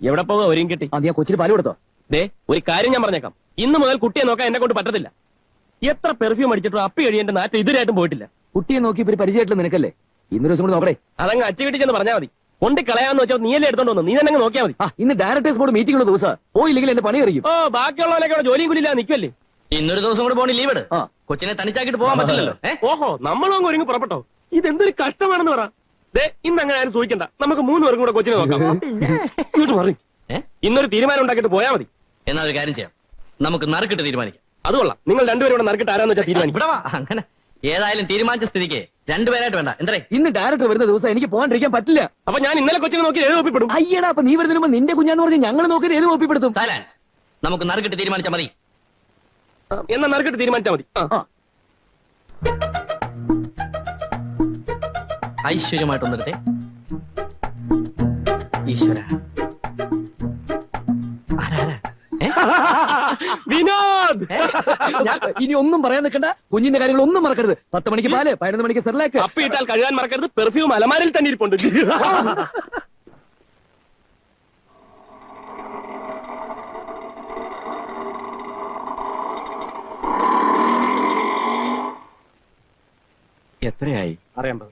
എവിടെ പോകാൻ ഒരുങ്ങി കിട്ടി? നീ കൊച്ചിന് പാല് കൊടുത്തോ? ദേ ഒരു കാര്യം ഞാൻ പറഞ്ഞേക്കാം, ഇന്ന് മുതൽ കുട്ടിയെ നോക്കാൻ എന്നെ കൊണ്ട് പറ്റത്തില്ല. എത്ര പെർഫ്യൂം അടിച്ചിട്ടും അപ്പി കഴിയേണ്ട നാറ്റ് ഇതുവരെയായിട്ടും പോയിട്ടില്ല. കുട്ടിയെ നോക്കി ഇപ്പൊ പരിചയമായിട്ടുള്ള നിനക്കല്ലേ? ഇന്നൊരു ദിവസം കൂടി നോക്കണേ. അതങ്ങ് അച്ചു കിട്ടിച്ചെന്ന് പറഞ്ഞാൽ മതി. കൊണ്ട് കളയാന്ന് വെച്ചാൽ നീയല്ലേ എടുത്തോണ്ട് വന്നു, നീ തന്നെ നോക്കിയാൽ മതി. ഇന്ന് ഡയറക്ടേഴ്സ് ബോർഡ് മീറ്റിംഗ് ഉള്ള ദിവസം പോയില്ലെങ്കിൽ എന്റെ പണി അറിയും. ഓ ബാക്കിയുള്ളവരൊക്കെ ജോലിയും കൂലില്ല നിൽക്കുമല്ലേ? ഇന്നൊരു ദിവസം കൂടി പോണി ലീവ് എടു. കൊച്ചിനെ തനിച്ചാക്കിട്ട് പോകാൻ പറ്റില്ലല്ലോ. ഓഹോ, നമ്മളും അങ്ങ് ഒരുങ്ങി പുറപ്പെട്ടോ? ഇതെന്തൊരു കഷ്ടമാണെന്ന് പറ. ദേ ഇന്ന് അങ്ങനെ ആരും സൂചിക്കണ്ട, നമുക്ക് 3 പേർക്കും കൂടെ കൊച്ചിനെ നോക്കാം. ഇങ്ങോട്ട് പറയും. ഇന്നൊരു തീരുമാനം ഉണ്ടാക്കിയിട്ട് പോയാൽ മതി. എന്നാ ഒരു കാര്യം ചെയ്യാം, നമുക്ക് നറുക്കിട്ട് തീരുമാനിക്കാം. അത് കൊള്ളാം. നിങ്ങൾ രണ്ടുപേരും കൂടെ നറുക്കിട്ട് ആരാന്ന് വെച്ചാൽ തീരുമാനിക്കും. ഇവിടെ വാ. അങ്ങനെ ഏതായാലും തീരുമാനിച്ച സ്ഥിതിക്ക് 2 പേരായിട്ട് വേണ്ട. എന്താ ഇന്ന് ഡയറക്ടർ വരുന്ന ദിവസം എനിക്ക് പോകാണ്ടിരിക്കാൻ പറ്റില്ല. അപ്പൊ ഞാൻ ഇന്നലെ കൊച്ചിനെ നോക്കി ഏത് ഒപ്പിപ്പെടും? അയ്യടാ, അപ്പൊ നീ വരുന്നതിന് മുമ്പ് നിന്റെ കുഞ്ഞാന്ന് പറഞ്ഞ് ഞങ്ങൾ നോക്കി ഏത് ഒപ്പിപ്പെടുത്തും? സൈലൻസ്. നമുക്ക് നറുക്കിട്ട് തീരുമാനിച്ചാൽ മതി. എന്നാ നറുക്കിട്ട് തീരുമാനിച്ചാൽ മതി. ഐശ്വര്യമായിട്ടൊന്നെടുത്തേ. ഈശ്വര, വിനോദ്. ഇനി ഒന്നും പറയാൻ നിൽക്കണ്ട. കുഞ്ഞിന്റെ കാര്യങ്ങൾ ഒന്നും മറക്കരുത്. 10 മണിക്ക് പാല്, 11 മണിക്ക് സെർലാക്ക്. അപ്പിയിട്ടാൽ കഴുകാൻ മറക്കരുത്. പെർഫ്യൂം അലമാരിൽ തന്നെ ഇരിപ്പുണ്ട്. എത്രയായി? 650.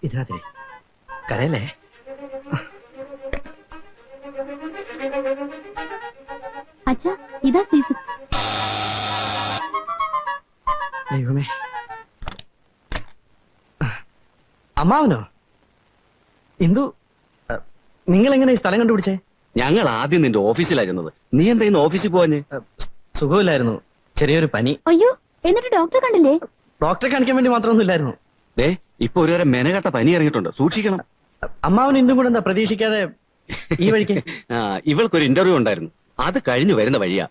ഇതിനകത്തിരി കരയല്ലേ? അച്ഛാ, ഇതാ C6. ദൈവമേ, അമ്മാവനോ? ഇന്ദു, നിങ്ങൾ എങ്ങനെ ഈ സ്ഥലം കണ്ടുപിടിച്ചേ? ഞങ്ങൾ ആദ്യം നിന്റെ ഓഫീസിലായിരുന്നത്. നീ എന്താ ഇന്ന് ഓഫീസിൽ പോവാഞ്ഞ്? സുഖമില്ലായിരുന്നു, ചെറിയൊരു പനി. അയ്യോ, എന്നിട്ട് ഡോക്ടറെ കണ്ടില്ലേ? ഡോക്ടറെ കാണിക്കാൻ വേണ്ടി മാത്രമൊന്നും ഇല്ലായിരുന്നു. ഇപ്പൊ ഒരു മെനകെട്ട പനി ഇറങ്ങിയിട്ടുണ്ട്, സൂക്ഷിക്കണം. അമ്മാവൻ ഇന്ദും കൂടെ എന്താ പ്രതീക്ഷിക്കാതെ ഈ വഴിക്ക്? ഇവൾക്കൊരു ഇന്റർവ്യൂ ഉണ്ടായിരുന്നു, അത് കഴിഞ്ഞു വരുന്ന വഴിയാ.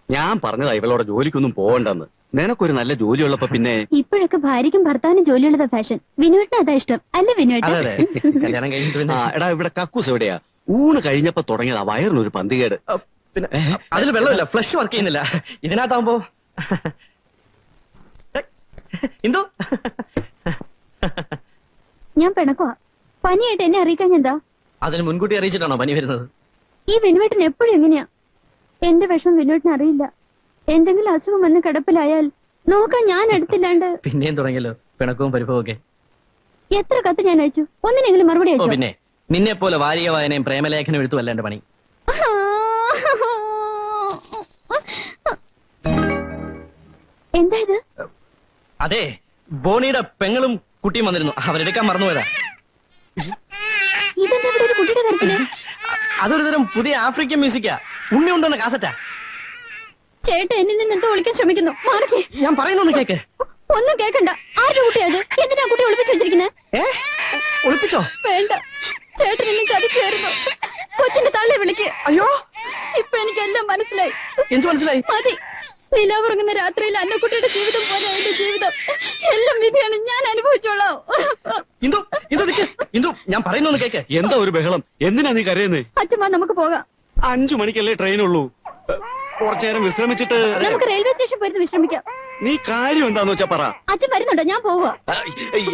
ഞാൻ പറഞ്ഞതാ ഇവളോടെ ജോലിക്കൊന്നും പോകണ്ടെന്ന്. നിനക്കൊരു നല്ല ജോലി ഉള്ളപ്പോ പിന്നെ. ഇപ്പോഴൊക്കെ ഭാര്യയ്ക്കും ഭർത്താവിനും ജോലിയുള്ളതാ ഫാഷൻ. വിനുവേട്ടന് അതാ ഇഷ്ടം അല്ലേ വിനുവേട്ടൻ? കല്യാണം കഴിഞ്ഞിട്ട് എടാ, ഇവിടെ കക്കൂസ് എവിടെയാ? ഊണ് കഴിഞ്ഞപ്പോ തുടങ്ങിയതാ വയറിനൊരു പന്തികേട്. പിന്നെ അതിൽ വെള്ളമില്ല, ഫ്ലഷ് വർക്ക് ചെയ്യുന്നില്ല. ഇതിനകത്താവുമ്പോ ഇന്ദു, ഞാൻ പിണക്കുവാ. പനിയായിട്ട് എന്നെ അറിയിക്കാൻ എന്താ? അതിന് മുൻകൂട്ടി അറിയിച്ചിട്ടാണോ പനി വരുന്നത്? ഈ വിനുവേട്ടൻ എപ്പോഴും എങ്ങനെയാ? എന്റെ വിഷമം വിനുവേട്ടന് അറിയില്ല. എന്തെങ്കിലും അസുഖം വന്ന് കിടപ്പിലായാൽ നോക്കാൻ ഞാൻ അടുത്തില്ലാണ്ട്. പിന്നെയും തുടങ്ങിയല്ലോ പിണക്കവും പരിഭവവും ഒക്കെ. എത്ര കത്ത് ഞാൻ അയച്ചു, ഒന്നിനെങ്കിലും മറുപടി അയച്ചു? പിന്നെ നിന്നെ പോലെ വാരിക വായനയും പ്രേമലേഖനം എഴുത്തുമല്ല എന്റെ പണി. എന്താ ഇത്? അതെ, ബോണിയുടെ പെങ്ങളും കുട്ടിയും വന്നിരുന്നു, അവരെടുക്കാൻ മറന്നുപോയതാ. ഇതെന്താ ഇവിടെ ഒരു കുട്ടിയുടെ കരച്ചില്? അതൊരു തരം പുതിയ ആഫ്രിക്കൻ മ്യൂസിക്കാ. ഉണ്ണി ഉണ്ടെന്ന കാസറ്റാ. ചേട്ടൻ എന്നിൽ നിന്ന് എന്തോ ഒളിക്കാൻ ശ്രമിക്കുന്നു. മാറിക്കേ. ഞാൻ പറയുന്നൊന്ന് കേക്ക്. ഒന്നും കേക്കണ്ട. ആരുടെ കുട്ടിയത്? എന്തിനാ കുട്ടി ഒളിപ്പിച്ചു വെച്ചിരിക്കുന്നത്? ഒളിപ്പിച്ചോ? വേണ്ട, ചേട്ടൻ എന്നെ ചതിക്കുമായിരുന്നു. കൊച്ചിന്റെ തള്ളെ വിളിക്ക്. അയ്യോ, ഇപ്പൊ എനിക്കെല്ലാം മനസ്സിലായി. എന്ത് മനസ്സിലായി? മതി. നിലാവുറങ്ങുന്ന രാത്രിയിൽ അന്നക്കുട്ടിയുടെ ജീവിതം പോലെ എന്റെ ജീവിതം. എല്ലാം വിധിയാണ്, ഞാൻ അനുഭവിച്ചോളാം. ഇന്ദു, ഇന്ദു നിക്ക്. ഇന്ദു, ഞാൻ പറയുന്നൊന്ന് കേക്ക്. എന്താ ഒരു ബഹളം? എന്തിനാ നീ കരയുന്നേ? അച്ഛമ്മ, നമുക്ക് പോകാം. 5 മണിക്കല്ലേ ട്രെയിൻ ഉള്ളൂ. കുറച്ചേരം വിശ്രമിച്ചിട്ട് നമുക്ക് റെയിൽവേ സ്റ്റേഷൻ പോയി വിശ്രമിക്കാം. നീ കാര്യം എന്താന്ന് വെച്ചാ പറ. അച്ഛൻ വരുന്നുണ്ടോ? ഞാൻ പോവുക.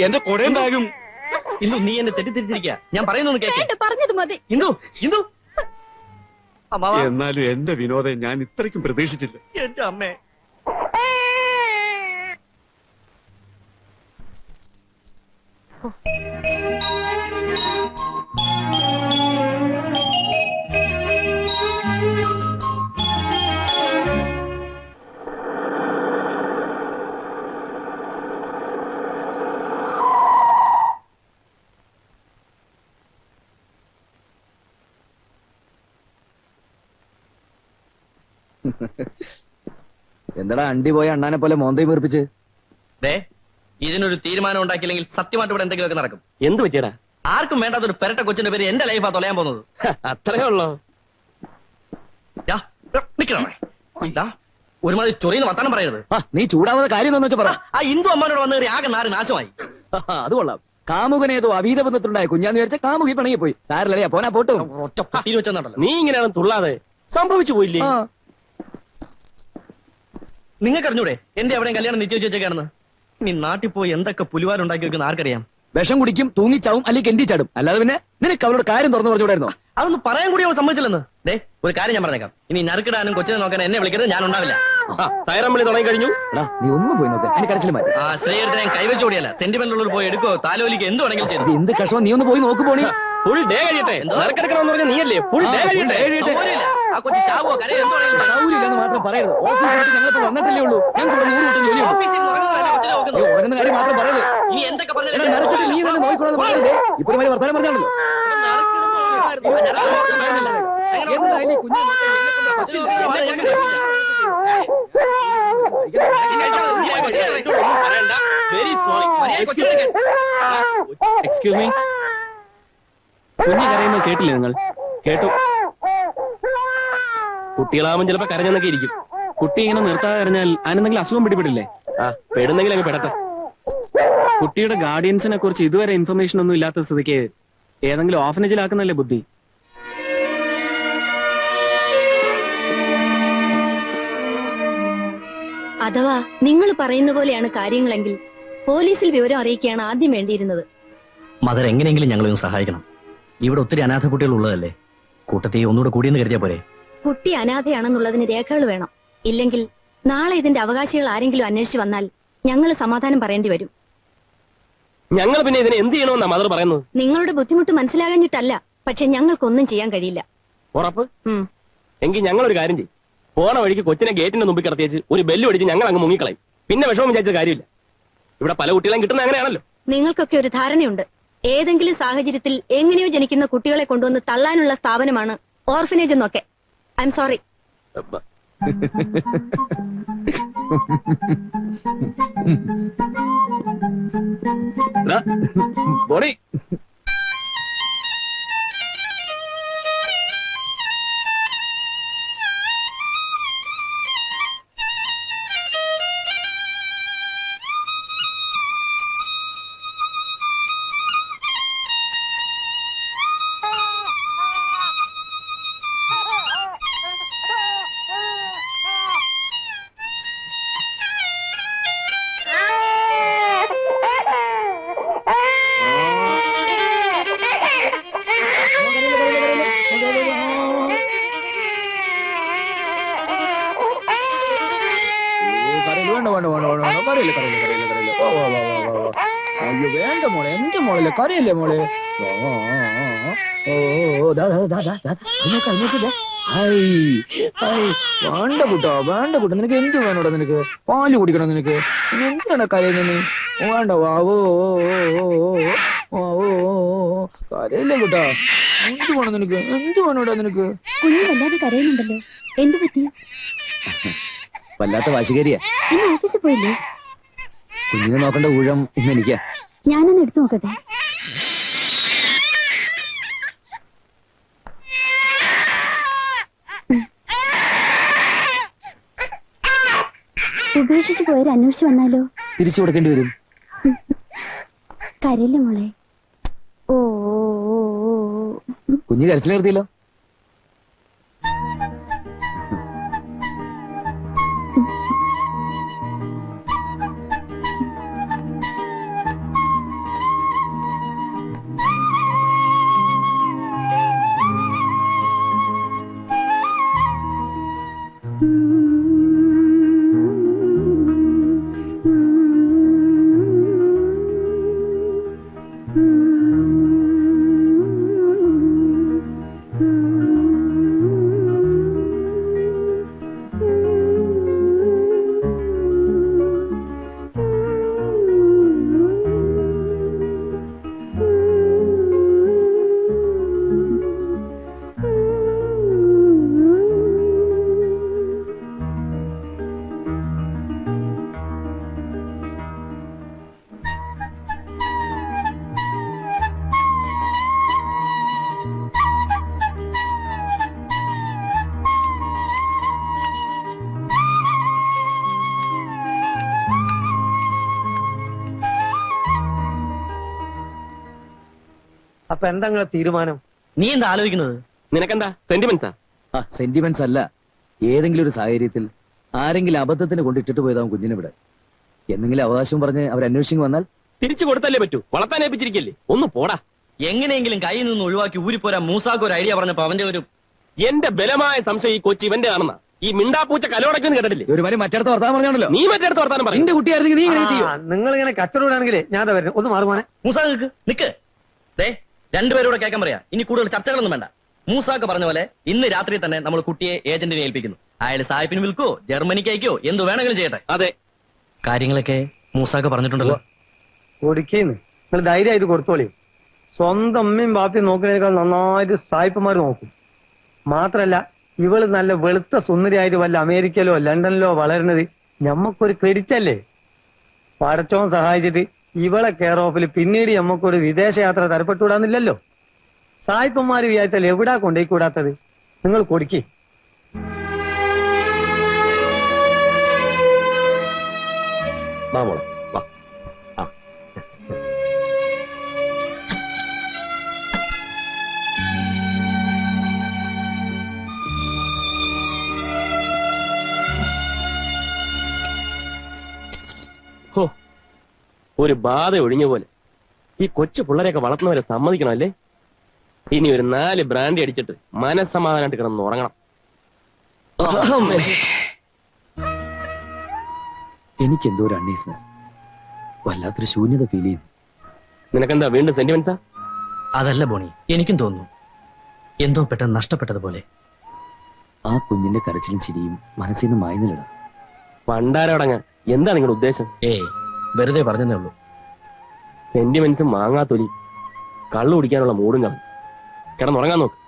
എന്റെ കൊടയും ബാഗും. ഇന്ദു, നീ എന്നെ തെറ്റിദ്ധരിച്ചിരിക്കുക. ഞാൻ പറയുന്നൊന്ന് കേക്ക്. വേണ്ട, പറഞ്ഞത് മതി. ഇന്ദു, ഇന്ദു. എന്നാലും എന്റെ വിനോദം ഞാൻ ഇത്രയ്ക്കും പ്രതീക്ഷിച്ചില്ല. എന്റെ അമ്മേ. എന്താടാ അണ്ടി പോയ അണ്ണാനെ പോലെ മോന്തയും വീർപ്പിച്ച്? ഇതിനൊരു തീരുമാനം ഉണ്ടാക്കിയില്ലെങ്കിൽ സത്യമായിട്ട് ഇവിടെ എന്തെങ്കിലുമൊക്കെ നടക്കും. എന്ത് പറ്റിയടാ? ആർക്കും വേണ്ടാത്തൊരു പെരട്ട കൊച്ചിന്റെ പേര് എന്റെ ലൈഫാ തൊലയാൻ പോകുന്നത്. അത്രേ ഉള്ളോ? ഒരുമാതിരി ചൊറിയുന്ന വർത്താനം പറയരുത്. നീ ചൂടാവുന്ന കാര്യം എന്താ വെച്ചാ പറ. ആ ഇന്ദു അമ്മനോട് വന്നു കയറി ആകെ നാശമായി. അത് കൊള്ളാം. കാമുകനേതോ അവീത ബന്ധത്തിലുണ്ടായ കുഞ്ഞാന്ന് വിചാരിച്ച കാമുകി പിണങ്ങി പോയി. സാരല്ലേ, പോനാ പോട്ടും. ഒറ്റ പട്ടിയിൽ വെച്ചെന്നുണ്ടല്ലോ. നീ ഇങ്ങനെയാണ് തുള്ളാതെ സംഭവിച്ചു പോയില്ലേ? നിങ്ങൾക്ക് അറിഞ്ഞൂടെ എന്റെ എവിടെയും കല്യാണം നിശ്ചയിച്ചു വെച്ചേക്കാണെന്ന്? ഇനി നാട്ടിൽ പോയി എന്തൊക്കെ പുലിവാരുണ്ടാക്കി വെക്കുന്ന ആർക്കറിയാം? വിഷം കുടിക്കും, തൂങ്ങിച്ചാവും, അല്ലെങ്കിൽ കെന്റി ചാടും. അല്ലാതെ പിന്നെ നിനക്ക് അവളോട് കാര്യം തുറന്നു പറഞ്ഞുകൂടായിരുന്നോ? അതൊന്ന് പറയാൻ കൂടി അവൾ സമ്മതിച്ചില്ലെന്ന്. ദേ ഒരു കാര്യം ഞാൻ പറഞ്ഞേക്കാം, ഇനി നറുക്കിടാനും കൊച്ചിനെ നോക്കാൻ എന്നെ വിളിക്കരുത്, ഞാൻ ഉണ്ടാവില്ല. സൈറം വിളി തുടങ്ങി കഴിഞ്ഞു. എടാ നീ ഒന്നും പോയി നോക്ക്, എനിക്ക് കരച്ചിൽ മാറ്റി. ആ ശ്രീയെടുത്ത് ഞാൻ കൈവച്ചോടിയല്ല, സെന്റിമെന്റ് ഉള്ളവർ പോയി എടുക്കോ താലോലിക്ക് എന്ത് വേണമെങ്കിലും ചെയ്തു. എന്ത് കഷ്ടം, നീ ഒന്ന് പോയി നോക്ക് പോണി. ഫുൾ ഡേ കഴിയട്ടെ. നറുക്കെടുക്കണമെന്ന് പറഞ്ഞ നീയല്ലേ? ഫുൾ ഡേ കഴിയട്ടെ. സൗകര്യമില്ല. ആ കൊച്ചി ചാവോ കരയോ എന്ത് വേണമെങ്കിലും ചെയ്തു. സൗകര്യമില്ലെന്ന് മാത്രം പറയരുത്. ഓഫീസിൽ ഞങ്ങളിപ്പോ വന്നിട്ടല്ലേ ഉള്ളൂ. ഞാൻ കൂടെ 100 കൂട്ടം ജോലിയുണ്ട്. ഓഫീസിൽ നിന്ന് ഉറങ്ങുന്നതല്ല കൊച്ചിനെ നോക്കുന്നത്. ഉറങ്ങുന്ന കാര്യം മാത്രം പറയരുത്. ഇനി എന്തൊക്കെ എടാ, നരച്ചിട്ട് നീ തന്നെ നോക്കിക്കോളാതെ പറയരുതേ. ഇപ്പൊ ഒരു വർത്തമാനം പറഞ്ഞാണല്ലോ. എന്തായാലും ഈ കുഞ്ഞിനെ നോക്കാൻ എന്നെ കൊണ്ട് വെരി സോറി. Excuse me. കുഞ്ഞ് കരയുന്നത് കേട്ടില്ലേ നിങ്ങൾ? കേട്ടു. കുട്ടികളാവുമ്പോൾ ചിലപ്പോ കരഞ്ഞെന്നൊക്കെ ഇരിക്കും. കുട്ടി ഇങ്ങനെ നിർത്താതെ കരഞ്ഞാൽ അതിനെന്തെങ്കിലും അസുഖം പിടിപെടില്ലേ? പെടുന്നെങ്കിൽ അങ്ങ് പെടട്ടെ. കുട്ടിയുടെ ഗാർഡിയൻസിനെ കുറിച്ച് ഇതുവരെ ഇൻഫർമേഷൻ ഒന്നും ഇല്ലാത്ത സ്ഥിതിക്ക് ഏതെങ്കിലും ഓർഫനേജിലാക്കുന്നല്ലേ ബുദ്ധി. അഥവാ നിങ്ങൾ പറയുന്ന പോലെയാണ് കാര്യങ്ങളെങ്കിൽ പോലീസിൽ വിവരം അറിയിക്കുകയാണ് ആദ്യം വേണ്ടിയിരുന്നത്. മദർ എങ്ങനെയെങ്കിലും ഞങ്ങളെ ഒന്ന് സഹായിക്കണം. ഇവിടെ ഒത്തിരി അനാഥ കുട്ടികൾ ഉള്ളതല്ലേ, കൂട്ടത്തിൽ ഒന്നുകൂടെ കൂടിയെന്ന് കരുതിയാ പോരെ? കുട്ടി അനാഥയാണെന്നുള്ളതിന് രേഖകൾ വേണം. ഇല്ലെങ്കിൽ നാളെ ഇതിന്റെ അവകാശികൾ ആരെങ്കിലും അന്വേഷിച്ചു വന്നാൽ ഞങ്ങൾ സമാധാനം പറയേണ്ടി വരും. ഞങ്ങൾ പിന്നെ ഇതിനെ എന്ത് ചെയ്യണമെന്നാ മദർ പറയുന്നത്? നിങ്ങളുടെ ബുദ്ധിമുട്ട് മനസ്സിലാകാഞ്ഞിട്ടല്ല, പക്ഷെ ഞങ്ങൾക്കൊന്നും ചെയ്യാൻ കഴിയില്ല. ഉറപ്പ്? എങ്കിൽ ഞങ്ങളൊരു കാര്യം ചെയ്യും. പോണ വഴിക്ക് കൊച്ചിനെ ഗേറ്റിന്റെ മുമ്പിൽ കിടത്തിയേച്ച് ഒരു ബെല്ല് അടിച്ച് ഞങ്ങൾ അങ്ങ് മുങ്ങിക്കളയും. പിന്നെ വിഷമം വിചാരിച്ച കാര്യമില്ല. ഇവിടെ പല കുട്ടികളെയും കിട്ടുന്ന അങ്ങനെയാണല്ലോ. നിങ്ങൾക്കൊക്കെ ഒരു ധാരണയുണ്ട്. ഏതെങ്കിലും സാഹചര്യത്തിൽ എങ്ങനെയോ ജനിക്കുന്ന കുട്ടികളെ കൊണ്ടുവന്ന് തള്ളാനുള്ള സ്ഥാപനമാണ് ഓർഫനേജ് എന്നൊക്കെ. I am sorry. ബോണി, അയ്യോ വേണ്ട മോളെ, എന്റെ മോളല്ലേ, കരയല്ലേ മോളെ. വേണ്ട കുട്ടോ, വേണ്ട കുട്ടോ. നിനക്ക് എന്ത് വേണോടാ? നിനക്ക് പാല് കുടിക്കണം. നിനക്ക് എന്താണ് കരയുന്നത്? നീ വേണ്ട. വാവോ കരയില്ലേ കുട്ടാ. എന്ത് വേണം നിനക്ക്? എന്ത് വേണോടാ നിനക്ക്? കുഞ്ഞു വല്ലാതെ കരയുന്നുണ്ടല്ലോ, എന്ത് പറ്റി? വല്ലാത്ത വാശികരിയാ. ഇന്ന് ഓഫീസിൽ പോയില്ലേ? കുഞ്ഞിനെ നോക്കേണ്ട ഊഴം ഇന്ന് എനിക്കാ. ഞാനൊന്ന് എടുത്തു നോക്കട്ടെ. ഉപേക്ഷിച്ചു പോയവരെ അന്വേഷിച്ചു വന്നാലോ? തിരിച്ചു കൊടുക്കേണ്ടി വരും. കരയില്ലേ മോളെ. ഓ കുഞ്ഞ് കരച്ചിൽ നിർത്തിയല്ലോ. അപ്പൊ എന്താ നിങ്ങളെ തീരുമാനം? നീ എന്താ ആലോചിക്കുന്നത്? നിനക്കെന്താ സെന്റിമെന്റ്സാ? ആ സെന്റിമെന്റ്സ് അല്ല, ഏതെങ്കിലും ഒരു സാഹചര്യത്തിൽ ആരെങ്കിലും അബദ്ധത്തിന് കൊണ്ടിട്ടിട്ട് പോയതാവും കുഞ്ഞിനെ ഇവിടെ. എന്തെങ്കിലും അവകാശം പറഞ്ഞ് അവർ അന്വേഷിച്ചു വന്നാൽ തിരിച്ചു കൊടുത്തല്ലേ പറ്റൂ. വളർത്താൻ ഏൽപ്പിച്ചിരിക്കല്ലേ, ഒന്ന് പോടാ. എങ്ങനെയെങ്കിലും കയ്യിൽ നിന്ന് ഒഴിവാക്കി ഊരിപ്പോരാ മൂസാക്ക് ഒരു ഐഡിയ പറഞ്ഞപ്പോ അവന്റെ ഒരു എന്റെ ബലമായ സംശയം ഈ കൊച്ചി ഇവന്റെ ആണെന്നാ. ഈ മിണ്ടാപ്പൂച്ച കലോടക്കെന്ന് കേട്ടിട്ടില്ലേ? ഒരു മാതിരി മറ്റടുത്ത് വർത്താൻ പറഞ്ഞാണല്ലോ. നീ മറ്റേടത്ത് വർത്താനം പറയും. നിന്റെ കുട്ടിയായിരുന്നെങ്കിൽ നീ ഇങ്ങനെ ചെയ്യും. നിങ്ങൾ ഇങ്ങനെ കച്ചവടമാണെങ്കിലേ ഞാൻ ദാ വരുന്നു. ഒന്ന് മാറുമാനെ. മൂസാക്ക് നിക്ക്. ദേ രണ്ടുപേരോട് കേൾക്കാൻ പറയാ. ഇനി കൂടുതൽ ചർച്ചകളൊന്നും വേണ്ട. മൂസാക്ക് പറഞ്ഞ പോലെ ഇന്ന് രാത്രി തന്നെ നമ്മൾ കുട്ടിയെ ഏജന്റിനെ ഏൽപ്പിക്കുന്നു. അയാൾ സായിപ്പിന് വിൽക്കോ ജർമ്മനിക്ക് അയക്കോ എന്ത് വേണമെങ്കിലും ചെയ്യട്ടെ. അതെ, കാര്യങ്ങളൊക്കെ മൂസാക്ക് പറഞ്ഞിട്ടുണ്ടല്ലോ. കൊടുക്കേന്ന് നിങ്ങൾ ധൈര്യമായിട്ട് കൊടുത്തോളി. സ്വന്തം അമ്മയും ബാപ്പയും നോക്കുന്നതിനേക്കാൾ നന്നായിട്ട് സായിപ്പന്മാർ നോക്കും. മാത്രല്ല ഇവള് നല്ല വെളുത്ത സുന്ദരിയായിട്ട് വല്ല അമേരിക്കയിലോ ലണ്ടനിലോ വളരുന്നത് ഞമ്മക്കൊരു ക്രെഡിറ്റ് അല്ലേ? പടച്ചോൻ സഹായിച്ചിട്ട് ഇവളെ കെയർ ഓഫിൽ പിന്നീട് ഞമ്മക്കൊരു വിദേശയാത്ര തരപ്പെട്ടുകൂടാന്നില്ലല്ലോ. സായിപ്പന്മാര് വിചാരിച്ചാൽ എവിടാ കൊണ്ടേക്കൂടാത്തത്? നിങ്ങൾ കൊടുക്കി. ഹോ, ഒരു ബാധ ഒഴിഞ്ഞ പോലെ. ഈ കൊച്ചു പിള്ളേരെയൊക്കെ വളർത്തുന്നവരെ സമ്മതിക്കണം അല്ലേ? ഇനി ഒരു 4 ബ്രാൻഡി അടിച്ചിട്ട് മനസ്സമാധാനമായിട്ട് കിടന്ന് ഉറങ്ങണം. എനിക്കെന്തോ ഒരു അൺഈസ്നെസ്, വല്ലാത്തൊരു ശൂന്യത ഫീൽ ചെയ്യുന്നു. നിനക്കെന്താ വീണ്ടും സെന്റിമെന്റ്സാ? അതല്ല ബോണി, എനിക്കും തോന്നുന്നു എന്തോ പെട്ടെന്ന് നഷ്ടപ്പെട്ടതുപോലെ. ആ കുഞ്ഞിന്റെ കരച്ചിലും ചിരിയും മനസ്സിൽ നിന്ന് മായുന്നില്ലടാ. പണ്ടാരടങ്ങ. എന്താ നിങ്ങളുടെ ഉദ്ദേശം? ഏയ് വെറുതെ പറഞ്ഞതേ ഉള്ളൂ. സെന്റിമെന്റ്സും മാങ്ങാത്തൊലി, കള്ളു കുടിക്കാനുള്ള മൂടും കളഞ്ഞു. കിടന്നുറങ്ങാൻ നോക്ക്.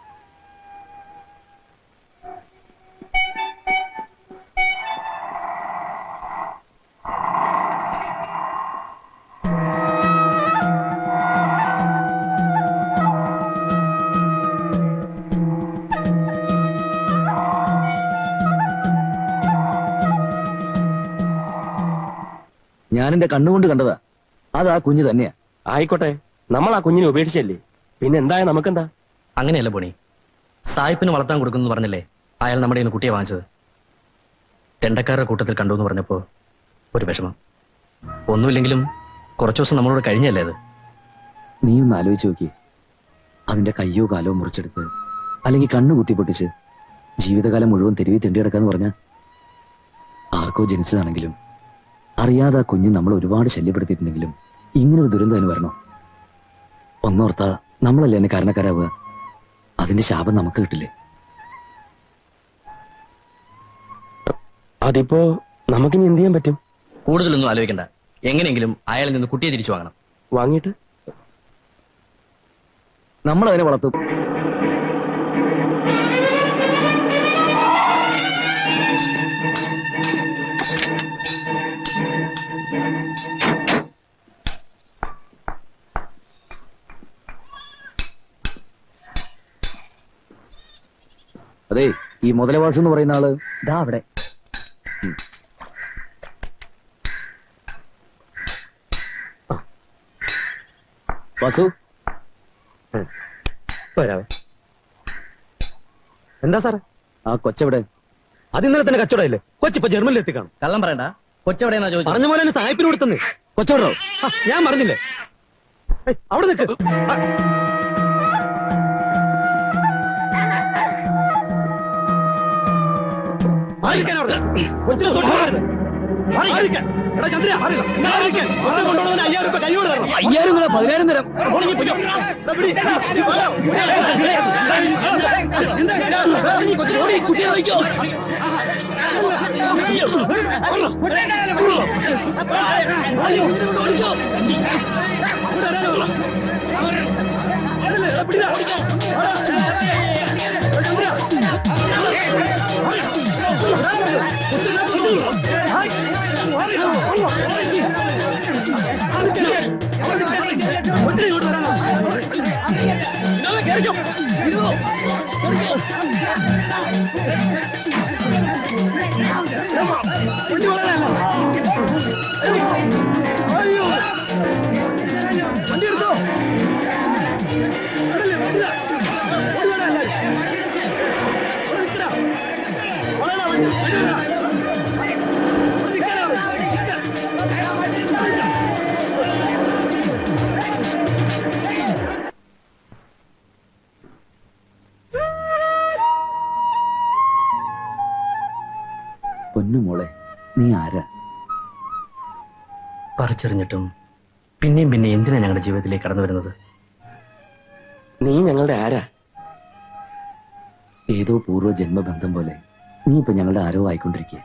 ഞാൻ എന്റെ കണ്ണുകൊണ്ട് കണ്ടതാ. അത് ആ കുഞ്ഞ് തന്നെയാ. ആയിക്കോട്ടെ, നമ്മൾ ആ കുഞ്ഞിനെ ഉപേക്ഷിച്ചല്ലേ, പിന്നെ എന്തായ നമുക്കെന്താ? അങ്ങനെയല്ല ബോണി, സായിപ്പിന് വളർത്താൻ കൊടുക്കുന്നു പറഞ്ഞല്ലേ അയാൾ നമ്മുടെ കയ്യിൽ കുട്ടിയെ വാങ്ങിച്ചത്. തെണ്ടക്കാരുടെ കൂട്ടത്തിൽ കണ്ടു എന്ന് പറഞ്ഞപ്പോ ഒരു വിഷമം. ഒന്നുമില്ലെങ്കിലും കുറച്ചു ദിവസം നമ്മളോട് കഴിഞ്ഞല്ലേ അത്. നീ ഒന്ന് ആലോചിച്ച് നോക്കി. അതിന്റെ കയ്യോ കാലോ മുറിച്ചെടുത്ത് അല്ലെങ്കിൽ കണ്ണു കുത്തിപ്പൊട്ടിച്ച് ജീവിതകാലം മുഴുവൻ തെരുവി തെണ്ടിയെടുക്കാന്ന് പറഞ്ഞ ആർക്കോ ജനിച്ചതാണെങ്കിലും അറിയാതെ ആ കുഞ്ഞ് നമ്മൾ ഒരുപാട് ശല്യപ്പെടുത്തിയിട്ടുണ്ടെങ്കിലും ഇങ്ങനൊരു ദുരന്തം അതിന് വരണോ? ഒന്നോർത്താ നമ്മളല്ലേ എന്നെ കാരണക്കാരാവുക. അതിന്റെ ശാപം നമുക്ക് കിട്ടില്ലേ? അതിപ്പോ നമുക്കിനി എന്ത് ചെയ്യാൻ പറ്റും? കൂടുതലൊന്നും ആലോചിക്കണ്ട. എങ്ങനെയെങ്കിലും അയാളിൽ നിന്ന് കുട്ടിയെ തിരിച്ചു വാങ്ങണം. വാങ്ങിയിട്ട് നമ്മൾ അതിനെ വളർത്തും. അതെ, ഈ മുതലവാസം എന്ന് പറയുന്ന ആള് ദാ അവിടെ. വാസു, വരാവേ. എന്താ സാറേ? ആ കൊച്ചെവിടെ? അത് ഇന്നലെ തന്നെ കച്ചവടമല്ലേ? കൊച്ചിപ്പോ ജർമ്മനിൽ എത്തിക്കാണും. കള്ളം പറയണ്ട. കൊച്ചെവിടെയെന്നാ ചോദിച്ചു? പറഞ്ഞ പോലെ തന്നെ സായിപ്പിന് കൊടുത്തന്നേ. കൊച്ചെവിടോ? ഞാൻ പറഞ്ഞില്ലേ? അവിടെ നിൽക്ക്. കൊച്ചിനെ തൊട്ട് പോകരുത്. മാറിയിരിക്കാൻ. എടാ ചന്ദ്ര, മാറിയിരിക്കാൻ. കൊണ്ടു കൊണ്ടുപോകുന്നതിന് 5000 രൂപ കൈയോട് തരണം. 5000 10,000 തരാം. എടാ പിടി. കുട്ടിയെ വയ്ക്കോ? അയ്യോ, വണ്ടി എടുത്തോ. പറിച്ചെറിഞ്ഞിട്ടും പിന്നെയും പിന്നെ എന്തിനാ ഞങ്ങളുടെ ജീവിതത്തിലേക്ക് കടന്നു വരുന്നത്? നീ ഞങ്ങളുടെ ആരാ? ഏതോ പൂർവ്വ ജന്മബന്ധം പോലെ നീ ഇപ്പൊ ഞങ്ങളുടെ ആരോ ആയിക്കൊണ്ടിരിക്കുക.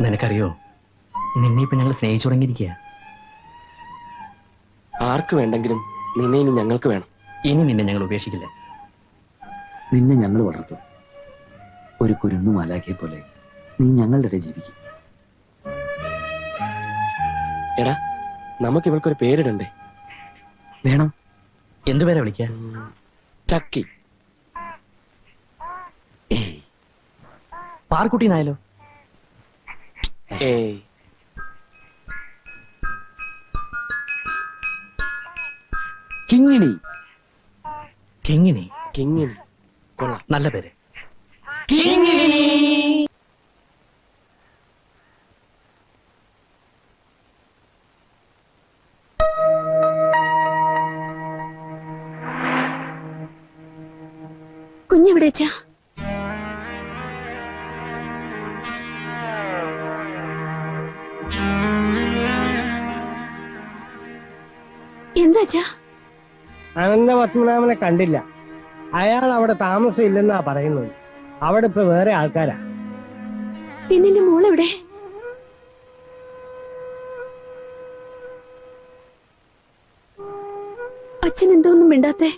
നിനക്കറിയോ, നിന്നെ ഇപ്പൊ ഞങ്ങൾ സ്നേഹിച്ചു തുടങ്ങിയിരിക്കുക. ആർക്ക് വേണ്ടെങ്കിലും നിന്നെ ഇനി ഞങ്ങൾക്ക് വേണം. ഇനി നിന്നെ ഞങ്ങൾ ഉപേക്ഷിക്കില്ല. നിന്നെ ഞങ്ങൾ വളർത്തും. ഒരു കുരുന്നു മാലാഖയെ പോലെ നീ ഞങ്ങളുടെ ഇടയിൽ ജീവിക്കും. എടാ, നമുക്ക് ഇവൾക്കൊരു പേരിടണ്ടേ? വേണം. എന്തുപേരെ വിളിക്ക? ചക്കി. പാർക്കുട്ടി നായലോ? ഏയ്, കിങ്ങിണി. കിങ്ങിണി. കിങ്ങിണി കൊള്ളാം. നല്ല പേര്. കുഞ്ഞെവിടെ അച്ഛാ? എന്താ അച്ഛാ? അനന്തപത്മനാഭനെ കണ്ടില്ല. അയാൾ അവിടെ താമസം ഇല്ലെന്നാ പറയുന്നത്. അവിടെ ഇപ്പൊ വേറെ ആൾക്കാരാ. പിന്നെ എന്റെ മോളെവിടെ? അച്ഛൻ എന്തോന്നും മിണ്ടാത്തെ?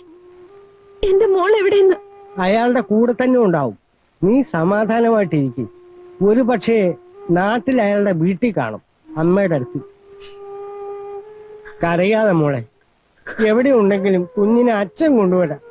എന്റെ മോൾ എവിടെയെന്ന്? അയാളുടെ കൂടെ തന്നെ ഉണ്ടാവും. നീ സമാധാനമായിട്ടിരിക്കും. ഒരു പക്ഷേ നാട്ടിൽ അയാളുടെ വീട്ടിൽ കാണും, അമ്മയുടെ അടുത്ത്. കരയാതെ മോളെ, എവിടെ ഉണ്ടെങ്കിലും കുഞ്ഞിനെ അച്ഛൻ കൊണ്ടുവരാം.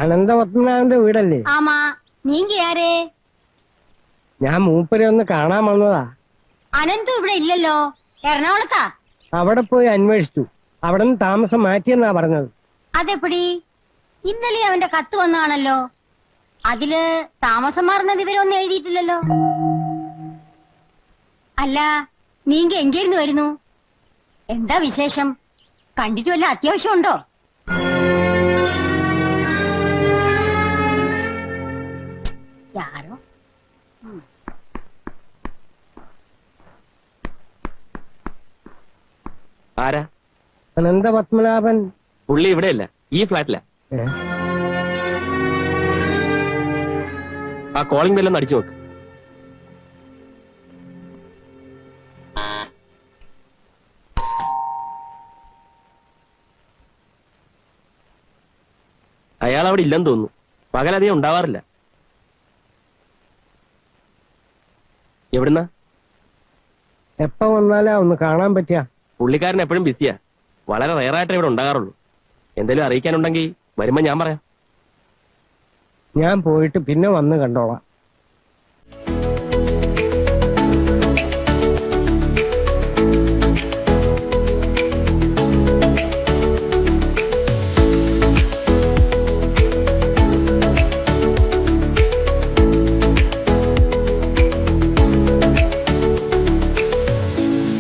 അനന്തപത്മനാഭന്റെ വീടല്ലേ? ஆமா, நீங்க யாரு? ഞാൻ മൂപ്പരെ ഒന്ന് കാണാൻ വന്നതാ. അനന്തു ഇവിടെ ഇല്ലല്ലോ, എറണാകുളത്താ. അവിടെ പോയി അന്വേഷിച്ചു. അവിടെ നിന്ന് താമസം മാറ്റിയെന്നാ പറഞ്ഞത്. അതെപ്പടി? ഇന്നലെ അവന്റെ കത്ത് വന്നാണല്ലോ. അതില് താമസം മാറുന്ന വിവരമൊന്നും എഴുതിയിട്ടില്ലല്ലോ. അല്ല, നീങ്ക എങ്കേരുന്ന് വരുന്നു? എന്താ വിശേഷം? കണ്ടിട്ട് വല്ല അത്യാവശ്യമുണ്ടോ? യാരോ ആരാ? അനന്തപത്മനാഭൻ. പുള്ളി ഇവിടെയല്ല, ഈ ഫ്ലാറ്റില. ഏ? ആ കോളിംഗ് ബെല്ലൊന്ന് അടിച്ചു നോക്ക്. അയാൾ അവിടെ ഇല്ലെന്ന് തോന്നുന്നു. പകലധികം ഉണ്ടാവാറില്ല. എവിടുന്ന? എപ്പ വന്നാലാ ഒന്ന് കാണാൻ പറ്റിയ? പുള്ളിക്കാരൻ എപ്പോഴും ബിസിയാ. വളരെ റയറായിട്ടേ ഇവിടെ ഉണ്ടാകാറുള്ളൂ. എന്തെങ്കിലും അറിയിക്കാനുണ്ടെങ്കിൽ വരുമ്പോ ഞാൻ പറയാം. ഞാൻ പോയിട്ട് പിന്നെ വന്ന് കണ്ടോളാം.